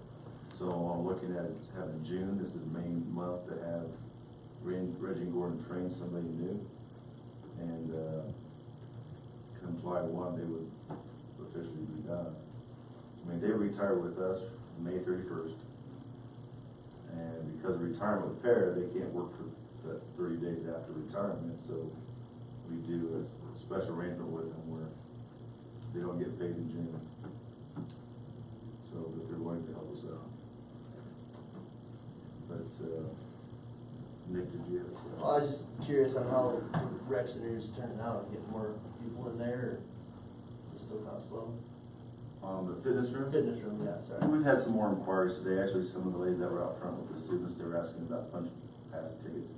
So I'm looking at having June as the main month to have Reggie and Gordon train somebody new. And come July 1, they would officially be done. I mean, they retire with us May 31st. And because of retirement with para, they can't work for the 30 days after retirement. So we do a special arrangement with them where they don't get paid in June. So that they're willing to help us out. But Nick, did you have a Well, I was just curious on how rec centers turning out, get more people in there, or it's still kind of slow? the fitness room? Fitness room, yeah, sorry. We've had some more inquiries today. Actually, some of the ladies that were out front with the students, they were asking about punch pass tickets.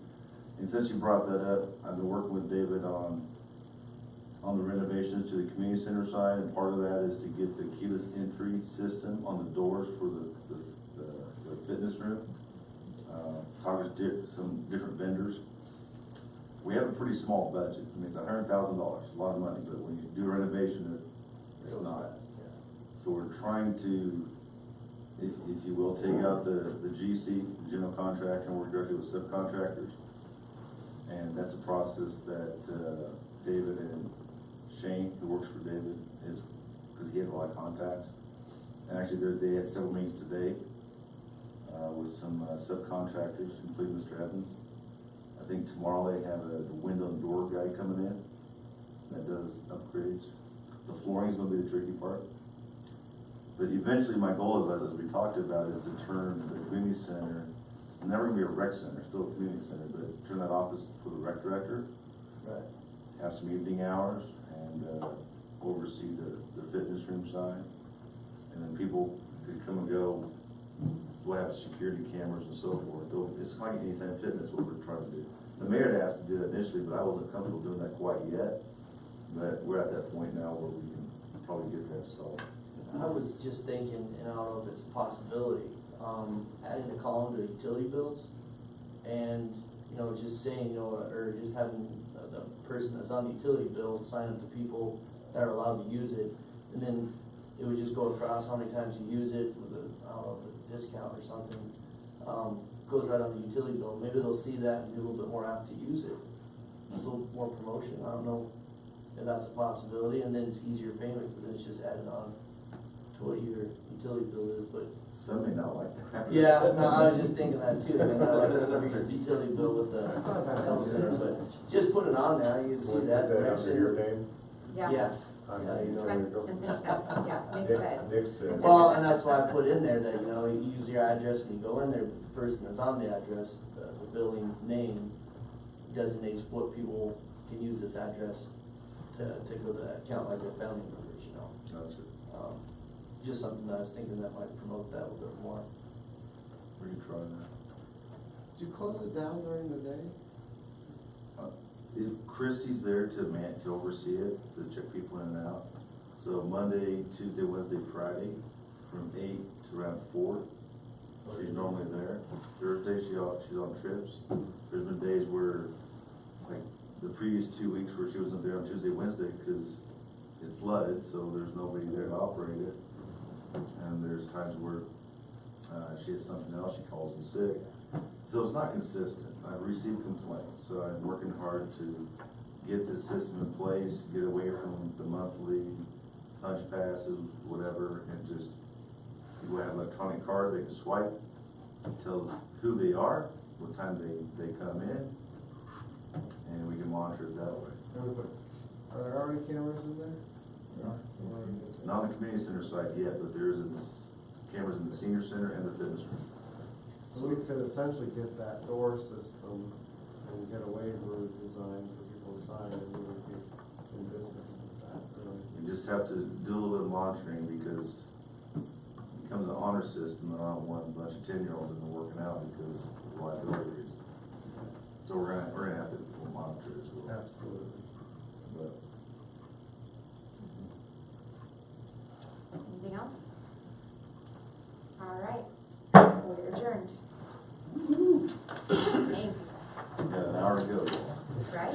And since you brought that up, I've been working with David on the renovations to the community center side, and part of that is to get the keyless entry system on the doors for the fitness room. Talking to some different vendors. We have a pretty small budget. I mean, it's $100,000, a lot of money, but when you do a renovation, it's not. So we're trying to, if you will, take out the GC, general contractor, and work directly with subcontractors. And that's a process that David and Shane, who works for David, is, because he has a lot of contacts. And actually, they had several meetings today with some subcontractors, including Mr. Evans. I think tomorrow they have a window and door guy coming in that does upgrades. The flooring is going to be the tricky part. But eventually my goal is, as we talked about, is to turn the community center, it's never going to be a rec center, still a community center, but turn that office for the rec director. Right. Have some evening hours and oversee the fitness room side. And then people could come and go. We'll have security cameras and so forth. It's like Anytime Fitness, what we're trying to do. The mayor had asked to do that initially, but I wasn't comfortable doing that quite yet. But we're at that point now where we can probably get that solved. I was just thinking, and I don't know if it's a possibility, adding a column to utility bills, and just saying, or just having a person that's on the utility bill, sign up the people that are allowed to use it, and then it would just go across how many times you use it with a, I don't know, a discount or something. Goes right on the utility bill. Maybe they'll see that and be a little bit more apt to use it. It's a little more promotion. I don't know if that's a possibility, and then it's easier payment because then it's just added on to what your utility bill is. But some may not like that. yeah, no, I was just thinking that too. I mean, I like the utility bill with the health center, but just put it on there. You can see that. Your name? Yeah. Yeah. Yeah, you know, Yeah, Nick said. Nick said. Well, and that's why I put in there that, you know, you use your address when you go in there, but the person that's on the address, the billing name designates what people can use this address to go to that account, like their family members, you know. Gotcha. Just something that I was thinking that might promote that a little bit more. We can try that. Do you close it down during the day? If Christie's there to oversee it, to check people in and out. So Monday, Tuesday, Wednesday, Friday, from 8 to around 4. She's normally there. Thursday, she's on trips. There's been days where, like the previous 2 weeks where she wasn't there on Tuesday, Wednesday because it flooded, so there's nobody there to operate it. And there's times where she has something else, she calls in sick. So it's not consistent. I've received complaints, so I'm working hard to get the system in place, get away from the monthly punch passes, whatever, and just people have an electronic card they can swipe. It tells who they are, what time they come in, and we can monitor it that way. Are there already cameras in there? Not on the community center side yet, but there's cameras in the senior center and the fitness room. So we could essentially get that door system and get a waiver designed for people to sign, and we would be in business with that. You just have to do a little bit of monitoring because it becomes an honor system, and I don't want a bunch of 10-year-olds that are working out because of liability reasons. So we're gonna have to monitor it as well. Absolutely. But Anything else? All right, we're adjourned. Thank you. we got an hour to go. Right?